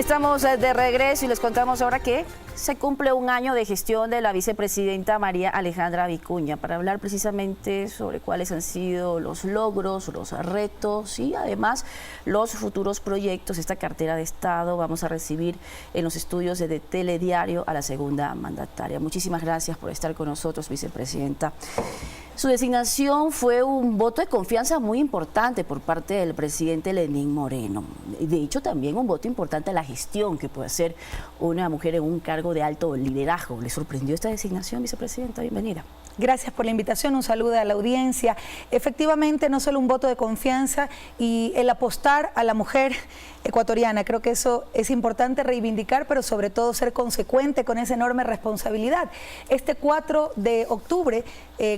Estamos de regreso y les contamos ahora que se cumple un año de gestión de la vicepresidenta María Alejandra Vicuña para hablar precisamente sobre cuáles han sido los logros, los retos y además los futuros proyectos. Esta cartera de Estado vamos a recibir en los estudios de Telediario a la segunda mandataria. Muchísimas gracias por estar con nosotros, vicepresidenta. Su designación fue un voto de confianza muy importante por parte del presidente Lenín Moreno. De hecho, también un voto importante a la gestión que puede hacer una mujer en un cargo de alto liderazgo. ¿Le sorprendió esta designación, vicepresidenta? Bienvenida. Gracias por la invitación, un saludo a la audiencia. Efectivamente, no solo un voto de confianza y el apostar a la mujer ecuatoriana, creo que eso es importante reivindicar, pero sobre todo ser consecuente con esa enorme responsabilidad. Este 4 de octubre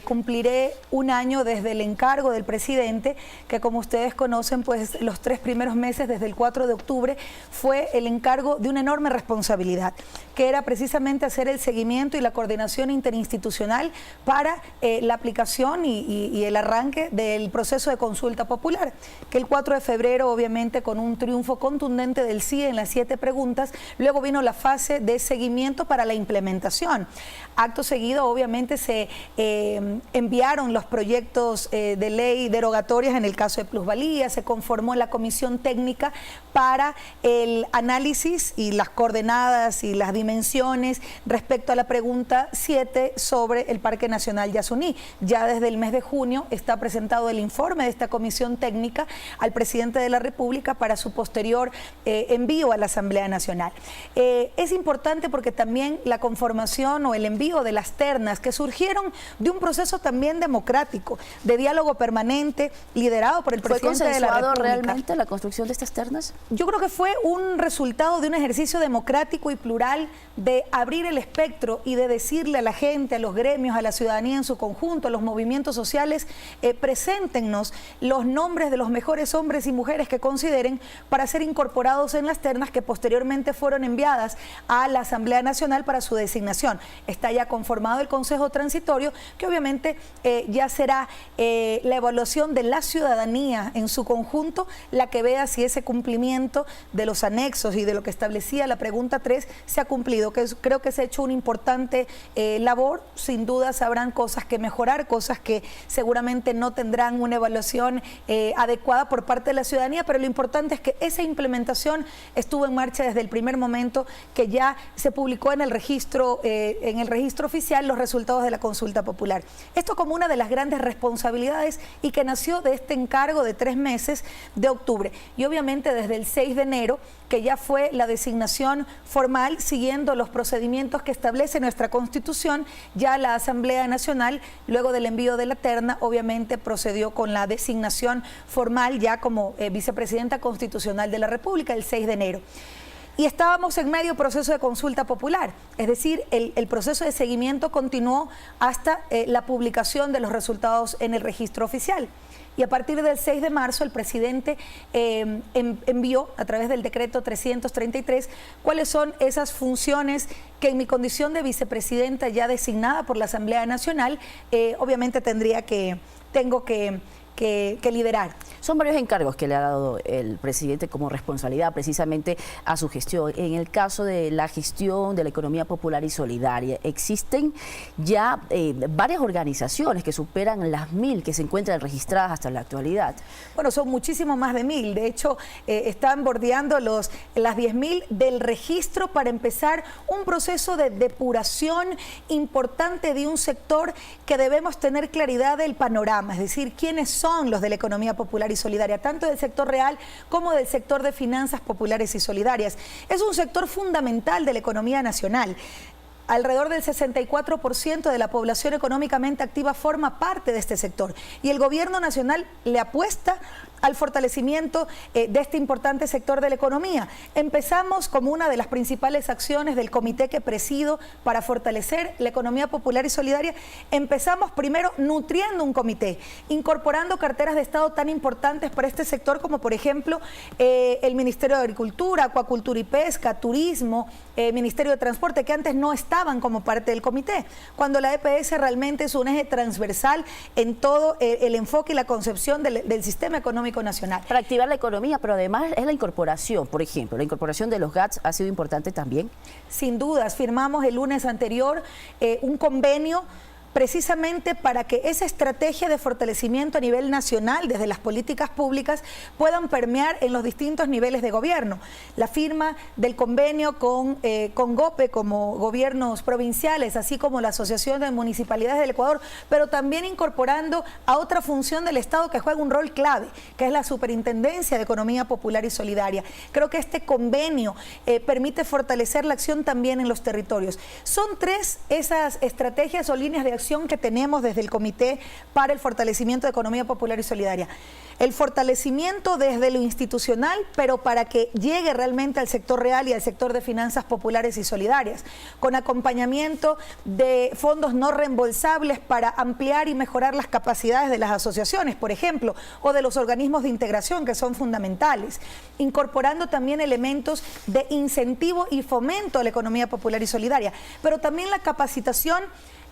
cumpliré un año desde el encargo del presidente, que como ustedes conocen, pues los 3 primeros meses desde el 4 de octubre fue el encargo de una enorme responsabilidad, que era precisamente hacer el seguimiento y la coordinación interinstitucional para la aplicación y el arranque del proceso de consulta popular, que el 4 de febrero, obviamente, con un triunfo contundente del sí en las 7 preguntas, luego vino la fase de seguimiento para la implementación. Acto seguido, obviamente, se enviaron los proyectos de ley derogatorias en el caso de plusvalía, se conformó la comisión técnica para el análisis y las coordenadas y las dimensiones respecto a la pregunta 7 sobre el Parque Nacional Yasuní. Ya desde el mes de junio está presentado el informe de esta comisión técnica al presidente de la República para su posterior envío a la Asamblea Nacional. Es importante porque también la conformación o el envío de las ternas que surgieron de un proceso también democrático, de diálogo permanente, liderado por el presidente de la República. ¿Fue consensuado realmente la construcción de estas ternas? Yo creo que fue un resultado de un ejercicio democrático y plural de abrir el espectro y de decirle a la gente, a los gremios, a la ciudadanía en su conjunto, a los movimientos sociales, preséntenos los nombres de los mejores hombres y mujeres que consideren para ser incorporados en las ternas que posteriormente fueron enviadas a la Asamblea Nacional para su designación. Está ya conformado el Consejo Transitorio, que obviamente ya será la evaluación de la ciudadanía en su conjunto la que vea si ese cumplimiento de los anexos y de lo que establecía la pregunta 3 se ha cumplido. Creo que se ha hecho una importante labor. Sin duda habrán cosas que mejorar, cosas que seguramente no tendrán una evaluación adecuada por parte de la ciudadanía, pero lo importante es que esa implementación estuvo en marcha desde el primer momento, que ya se publicó en el registro oficial los resultados de la consulta popular. Esto como una de las grandes responsabilidades y que nació de este encargo de 3 meses de octubre. Y obviamente desde el 6 de enero, que ya fue la designación formal, siguiendo los procedimientos que establece nuestra Constitución, ya la Asamblea Nacional, luego del envío de la terna, obviamente procedió con la designación formal ya como vicepresidenta constitucional de la República el 6 de enero. Y estábamos en medio proceso de consulta popular, es decir, el proceso de seguimiento continuó hasta la publicación de los resultados en el registro oficial. Y a partir del 6 de marzo el presidente envió a través del decreto 333 cuáles son esas funciones que en mi condición de vicepresidenta ya designada por la Asamblea Nacional, obviamente tengo que liderar. Son varios encargos que le ha dado el presidente como responsabilidad precisamente a su gestión. En el caso de la gestión de la economía popular y solidaria, existen ya varias organizaciones que superan las 1000 que se encuentran registradas hasta la actualidad. Bueno, son muchísimo más de 1000. De hecho, están bordeando las 10.000 del registro para empezar un proceso de depuración importante de un sector que debemos tener claridad del panorama, es decir, quiénes son los de la economía popular y solidaria, tanto del sector real como del sector de finanzas populares y solidarias. Es un sector fundamental de la economía nacional. Alrededor del 64% de la población económicamente activa forma parte de este sector y el gobierno nacional le apuesta al fortalecimiento de este importante sector de la economía. Empezamos como una de las principales acciones del comité que presido para fortalecer la economía popular y solidaria. Empezamos primero nutriendo un comité, incorporando carteras de Estado tan importantes para este sector como por ejemplo el Ministerio de Agricultura, Acuacultura y Pesca, Turismo, Ministerio de Transporte, que antes no estaba estaban como parte del comité, cuando la EPS realmente es un eje transversal en todo el enfoque y la concepción del sistema económico nacional. Para activar la economía, pero además es la incorporación, por ejemplo, la incorporación de los GATS ha sido importante también. Sin dudas, firmamos el lunes anterior un convenio precisamente para que esa estrategia de fortalecimiento a nivel nacional desde las políticas públicas puedan permear en los distintos niveles de gobierno. La firma del convenio con GOPE como gobiernos provinciales, así como la Asociación de Municipalidades del Ecuador, pero también incorporando a otra función del Estado que juega un rol clave, que es la Superintendencia de Economía Popular y Solidaria. Creo que este convenio permite fortalecer la acción también en los territorios. Son tres esas estrategias o líneas de que tenemos desde el Comité para el Fortalecimiento de Economía Popular y Solidaria. El fortalecimiento desde lo institucional, pero para que llegue realmente al sector real y al sector de finanzas populares y solidarias, con acompañamiento de fondos no reembolsables para ampliar y mejorar las capacidades de las asociaciones, por ejemplo, o de los organismos de integración que son fundamentales, incorporando también elementos de incentivo y fomento a la economía popular y solidaria, pero también la capacitación,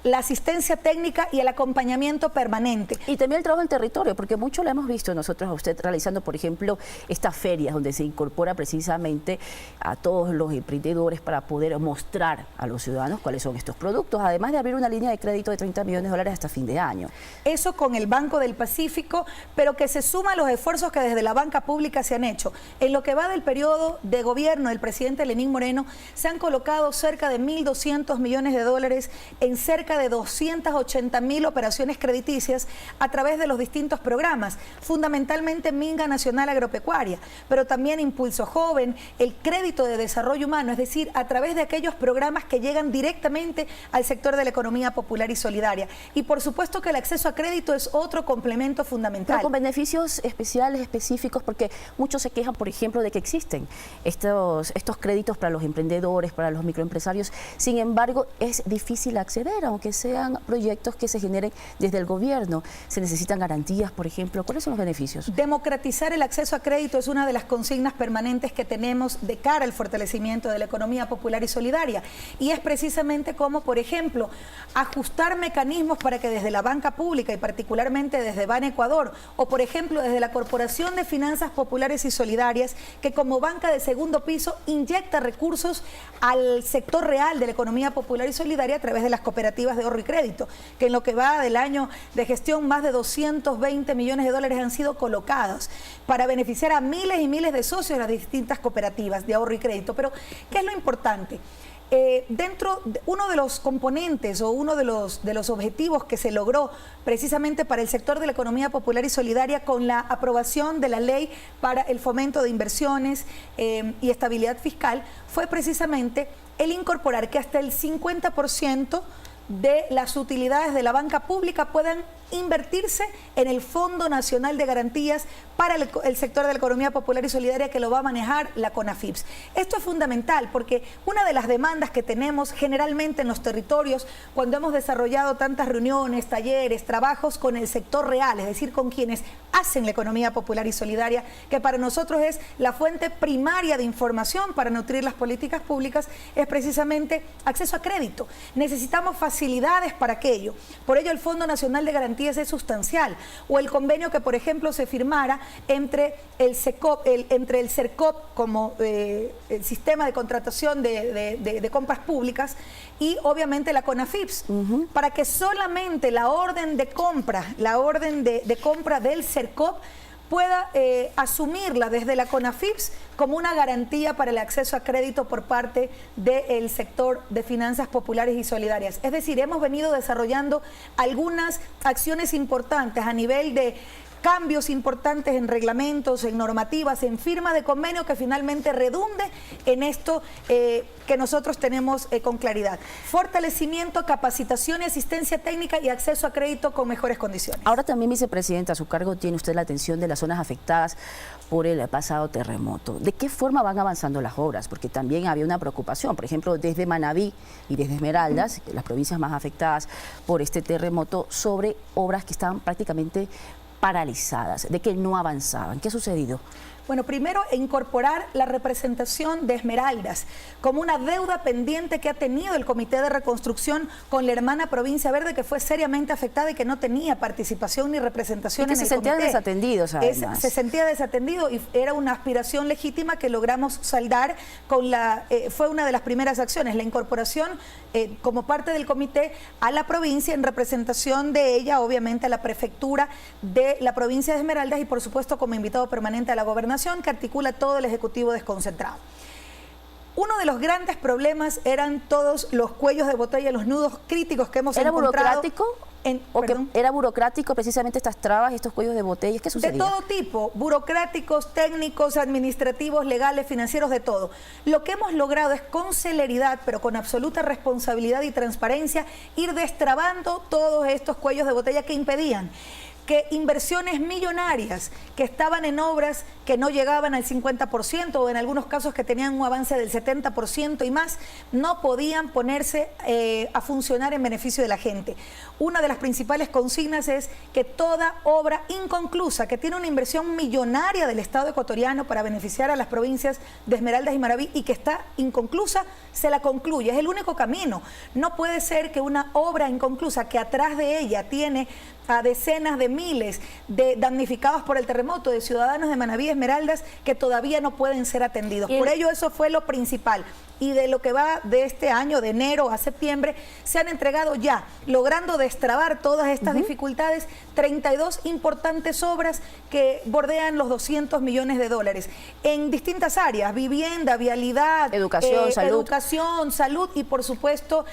la asistencia técnica y el acompañamiento permanente. Y también el trabajo en territorio, porque mucho lo hemos visto nosotros a usted realizando, por ejemplo, estas ferias donde se incorpora precisamente a todos los emprendedores para poder mostrar a los ciudadanos cuáles son estos productos, además de abrir una línea de crédito de 30 millones de dólares hasta fin de año. Eso con el Banco del Pacífico, pero que se suma a los esfuerzos que desde la banca pública se han hecho. En lo que va del periodo de gobierno del presidente Lenín Moreno, se han colocado cerca de 1.200 millones de dólares en cerca de 280.000 operaciones crediticias a través de los distintos programas, fundamentalmente Minga Nacional Agropecuaria, pero también Impulso Joven, el crédito de desarrollo humano, es decir, a través de aquellos programas que llegan directamente al sector de la economía popular y solidaria. Y por supuesto que el acceso a crédito es otro complemento fundamental. Pero con beneficios especiales, específicos, porque muchos se quejan, por ejemplo, de que existen estos créditos para los emprendedores, para los microempresarios. Sin embargo, es difícil acceder, aunque sean proyectos que se generen desde el gobierno. Se necesitan garantías, por ejemplo. ¿Cuáles son los beneficios? Democratizar el acceso a crédito es una de las consignas permanentes que tenemos de cara al fortalecimiento de la economía popular y solidaria. Y es precisamente como, por ejemplo, ajustar mecanismos para que desde la banca pública y particularmente desde Ban Ecuador o, por ejemplo, desde la Corporación de Finanzas Populares y Solidarias, que como banca de segundo piso inyecta recursos al sector real de la economía popular y solidaria a través de las cooperativas de ahorro y crédito, que en lo que va del año de gestión más de 220 millones de dólares han sido colocados para beneficiar a miles y miles de socios de las distintas cooperativas de ahorro y crédito. Pero, ¿qué es lo importante? Uno de los componentes o uno de los objetivos que se logró precisamente para el sector de la economía popular y solidaria con la aprobación de la ley para el fomento de inversiones y estabilidad fiscal fue precisamente el incorporar que hasta el 50% de las utilidades de la banca pública puedan invertirse en el Fondo Nacional de Garantías para el sector de la economía popular y solidaria, que lo va a manejar la CONAFIPS. Esto es fundamental porque una de las demandas que tenemos generalmente en los territorios cuando hemos desarrollado tantas reuniones, talleres, trabajos con el sector real, es decir, con quienes hacen la economía popular y solidaria, que para nosotros es la fuente primaria de información para nutrir las políticas públicas, es precisamente acceso a crédito. Necesitamos facilidades para aquello. Por ello el Fondo Nacional de Garantías es sustancial, o el convenio que, por ejemplo, se firmara entre el CERCOP como el sistema de contratación de compras públicas y obviamente la CONAFIPS, para que solamente la orden de compra, del CERCOP pueda asumirla desde la CONAFIPS como una garantía para el acceso a crédito por parte del sector de finanzas populares y solidarias. Es decir, hemos venido desarrollando algunas acciones importantes a nivel de cambios importantes en reglamentos, en normativas, en firma de convenio que finalmente redunde en esto que nosotros tenemos con claridad. Fortalecimiento, capacitación y asistencia técnica y acceso a crédito con mejores condiciones. Ahora también, vicepresidenta, a su cargo tiene usted la atención de las zonas afectadas por el pasado terremoto. ¿De qué forma van avanzando las obras? Porque también había una preocupación, por ejemplo, desde Manabí y desde Esmeraldas, las provincias más afectadas por este terremoto, sobre obras que estaban prácticamente paralizadas, de que no avanzaban. ¿Qué ha sucedido? Bueno, primero incorporar la representación de Esmeraldas como una deuda pendiente que ha tenido el Comité de Reconstrucción con la hermana Provincia Verde, que fue seriamente afectada y que no tenía participación ni representación y que en el se sentían comité. desatendidos, además. Se sentía desatendido y era una aspiración legítima que logramos saldar con fue una de las primeras acciones, la incorporación como parte del comité a la provincia en representación de ella, obviamente a la prefectura de la provincia de Esmeraldas y por supuesto como invitado permanente a la gobernación, que articula todo el Ejecutivo desconcentrado. Uno de los grandes problemas eran todos los cuellos de botella, los nudos críticos que hemos encontrado. ¿Era burocrático? ¿Era burocrático precisamente estas trabas y estos cuellos de botella? ¿Qué sucedía? De todo tipo, burocráticos, técnicos, administrativos, legales, financieros, de todo. Lo que hemos logrado es con celeridad, pero con absoluta responsabilidad y transparencia, ir destrabando todos estos cuellos de botella que impedían que inversiones millonarias que estaban en obras que no llegaban al 50% o en algunos casos que tenían un avance del 70% y más, no podían ponerse a funcionar en beneficio de la gente. Una de las principales consignas es que toda obra inconclusa, que tiene una inversión millonaria del Estado ecuatoriano para beneficiar a las provincias de Esmeraldas y Manabí y que está inconclusa, se la concluye. Es el único camino. No puede ser que una obra inconclusa que atrás de ella tiene a decenas de miles de damnificados por el terremoto, de ciudadanos de Manabí y Esmeraldas que todavía no pueden ser atendidos. Por ello eso fue lo principal. Y de lo que va de este año, de enero a septiembre, se han entregado ya, logrando destrabar todas estas dificultades, 32 importantes obras que bordean los 200 millones de dólares en distintas áreas: vivienda, vialidad, educación, salud y por supuesto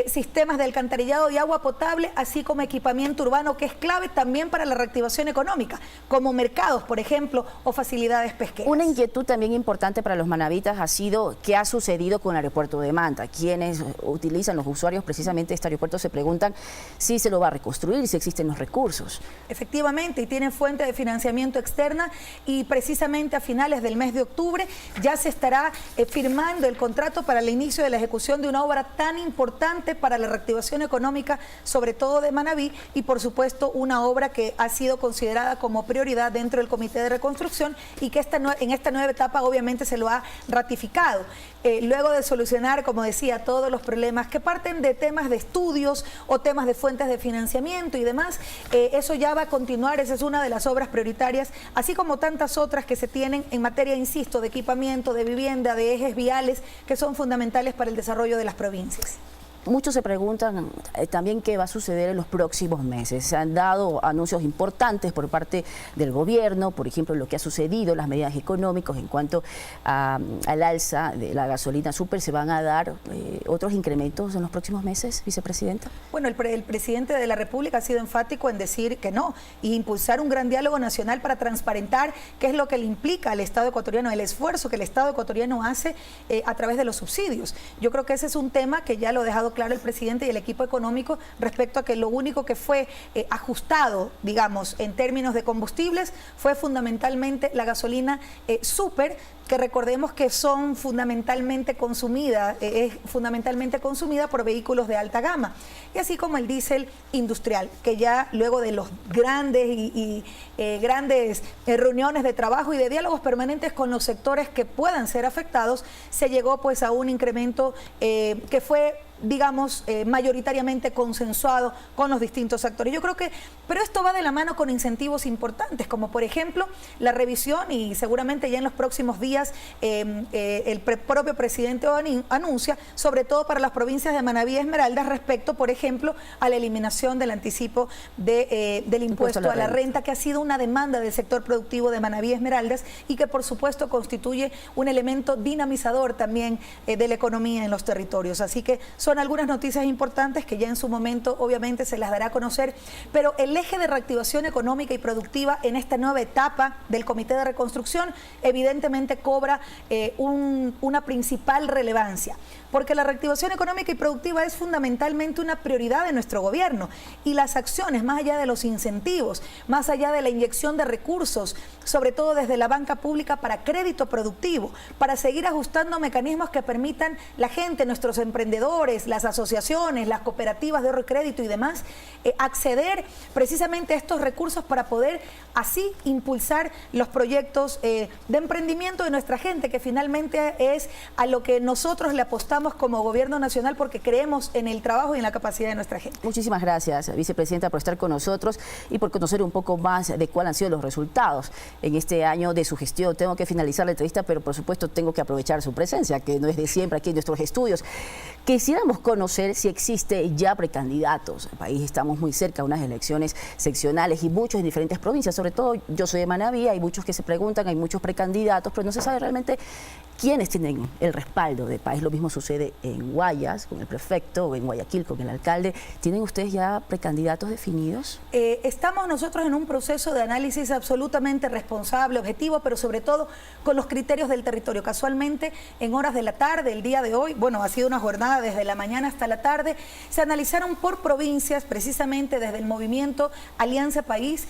sistemas de alcantarillado y agua potable, así como equipamiento urbano, que es clave también para la reactivación económica, como mercados, por ejemplo, o facilidades pesqueras. Una inquietud también importante para los manabitas ha sido qué ha sucedido con el aeropuerto de Manta. Quienes utilizan, los usuarios precisamente de este aeropuerto, se preguntan si se lo va a reconstruir, si existen los recursos. Efectivamente, y tiene fuente de financiamiento externa y precisamente a finales del mes de octubre ya se estará firmando el contrato para el inicio de la ejecución de una obra tan importante para la reactivación económica, sobre todo de Manabí, y por supuesto una obra que ha sido considerada como prioridad dentro del Comité de Reconstrucción y que en esta nueva etapa obviamente se lo ha ratificado. Luego de solucionar, como decía, todos los problemas que parten de temas de estudios o temas de fuentes de financiamiento y demás, eso ya va a continuar. Esa es una de las obras prioritarias, así como tantas otras que se tienen en materia, insisto, de equipamiento, de vivienda, de ejes viales, que son fundamentales para el desarrollo de las provincias. Muchos se preguntan también qué va a suceder en los próximos meses. Se han dado anuncios importantes por parte del gobierno, por ejemplo, lo que ha sucedido, las medidas económicas en cuanto al alza de la gasolina súper. ¿Se van a dar otros incrementos en los próximos meses, vicepresidenta? Bueno, el presidente de la República ha sido enfático en decir que no y impulsar un gran diálogo nacional para transparentar qué es lo que le implica al Estado ecuatoriano, el esfuerzo que el Estado ecuatoriano hace a través de los subsidios. Yo creo que ese es un tema que ya lo ha dejado claro el presidente y el equipo económico respecto a que lo único que fue ajustado, digamos, en términos de combustibles fue fundamentalmente la gasolina súper, que recordemos que son fundamentalmente consumida por vehículos de alta gama, y así como el diésel industrial, que ya luego de los grandes grandes reuniones de trabajo y de diálogos permanentes con los sectores que puedan ser afectados, se llegó pues a un incremento que fue, digamos, mayoritariamente consensuado con los distintos actores. Yo creo que, pero esto va de la mano con incentivos importantes, como por ejemplo la revisión, y seguramente ya en los próximos días el propio presidente anuncia, sobre todo para las provincias de Manabí y Esmeraldas, respecto, por ejemplo, a la eliminación del anticipo del impuesto a la renta, que ha sido una demanda del sector productivo de Manabí y Esmeraldas y que por supuesto constituye un elemento dinamizador también de la economía en los territorios. Así que son algunas noticias importantes que ya en su momento obviamente se las dará a conocer, pero el eje de reactivación económica y productiva en esta nueva etapa del Comité de Reconstrucción evidentemente cobra una principal relevancia, porque la reactivación económica y productiva es fundamentalmente una prioridad de nuestro gobierno, y las acciones, más allá de los incentivos, más allá de la inyección de recursos, sobre todo desde la banca pública para crédito productivo, para seguir ajustando mecanismos que permitan la gente, nuestros emprendedores, sectores, las asociaciones, las cooperativas de ahorro y crédito y demás, acceder precisamente a estos recursos para poder así impulsar los proyectos de emprendimiento de nuestra gente, que finalmente es a lo que nosotros le apostamos como gobierno nacional, porque creemos en el trabajo y en la capacidad de nuestra gente. Muchísimas gracias, vicepresidenta, por estar con nosotros y por conocer un poco más de cuáles han sido los resultados en este año de su gestión. Tengo que finalizar la entrevista, pero por supuesto tengo que aprovechar su presencia, que no es de siempre aquí en nuestros estudios. Quisiéramos conocer si existe ya precandidatos. El país estamos muy cerca de unas elecciones seccionales y muchos en diferentes provincias. Sobre todo, yo soy de Manabí, hay muchos que se preguntan, hay muchos precandidatos, pero no se sabe realmente quiénes tienen el respaldo del país. Lo mismo sucede en Guayas, con el prefecto, o en Guayaquil, con el alcalde. ¿Tienen ustedes ya precandidatos definidos? Estamos nosotros en un proceso de análisis absolutamente responsable, objetivo, pero sobre todo con los criterios del territorio. Casualmente, en horas de la tarde, el día de hoy, bueno, ha sido una jornada desde la mañana hasta la tarde, se analizaron por provincias, precisamente desde el movimiento Alianza País,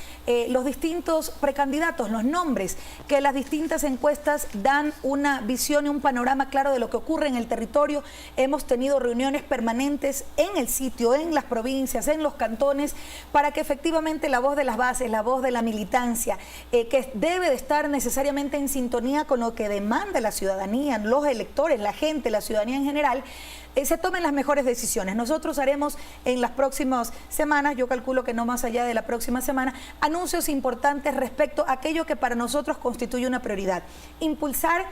los distintos precandidatos, los nombres, que las distintas encuestas dan una visión y un panorama claro de lo que ocurre en el territorio. Hemos tenido reuniones permanentes en el sitio, en las provincias, en los cantones, para que efectivamente la voz de las bases, la voz de la militancia, que debe de estar necesariamente en sintonía con lo que demanda la ciudadanía, los electores, la gente, la ciudadanía en general, se tomen las mejores decisiones. Nosotros haremos en las próximas semanas, yo calculo que no más allá de la próxima semana, anuncios importantes respecto a aquello que para nosotros constituye una prioridad. Impulsar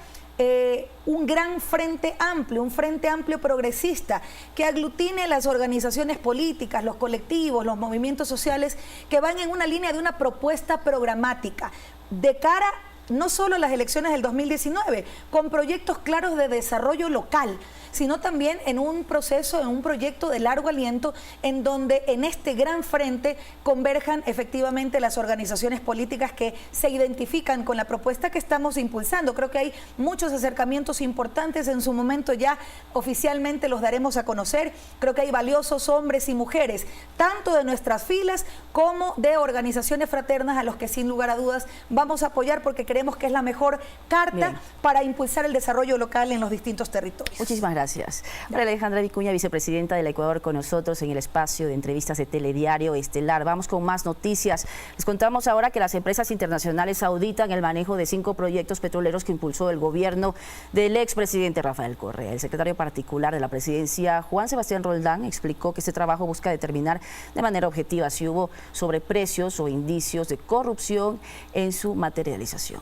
un gran frente amplio progresista que aglutine las organizaciones políticas, los colectivos, los movimientos sociales que van en una línea de una propuesta programática de cara no solo a las elecciones del 2019, con proyectos claros de desarrollo local, sino también en un proceso, en un proyecto de largo aliento, en donde en este gran frente converjan efectivamente las organizaciones políticas que se identifican con la propuesta que estamos impulsando. Creo que hay muchos acercamientos importantes, en su momento ya oficialmente los daremos a conocer. Creo que hay valiosos hombres y mujeres, tanto de nuestras filas como de organizaciones fraternas, a los que sin lugar a dudas vamos a apoyar, porque creemos que es la mejor carta para impulsar el desarrollo local en los distintos territorios. Muchísimas gracias. María Alejandra Vicuña, vicepresidenta del Ecuador, con nosotros en el espacio de entrevistas de Telediario Estelar. Vamos con más noticias. Les contamos ahora que las empresas internacionales auditan el manejo de 5 proyectos petroleros que impulsó el gobierno del expresidente Rafael Correa. El secretario particular de la presidencia, Juan Sebastián Roldán, explicó que este trabajo busca determinar de manera objetiva si hubo sobreprecios o indicios de corrupción en su materialización.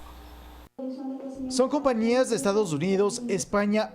Son compañías de Estados Unidos, España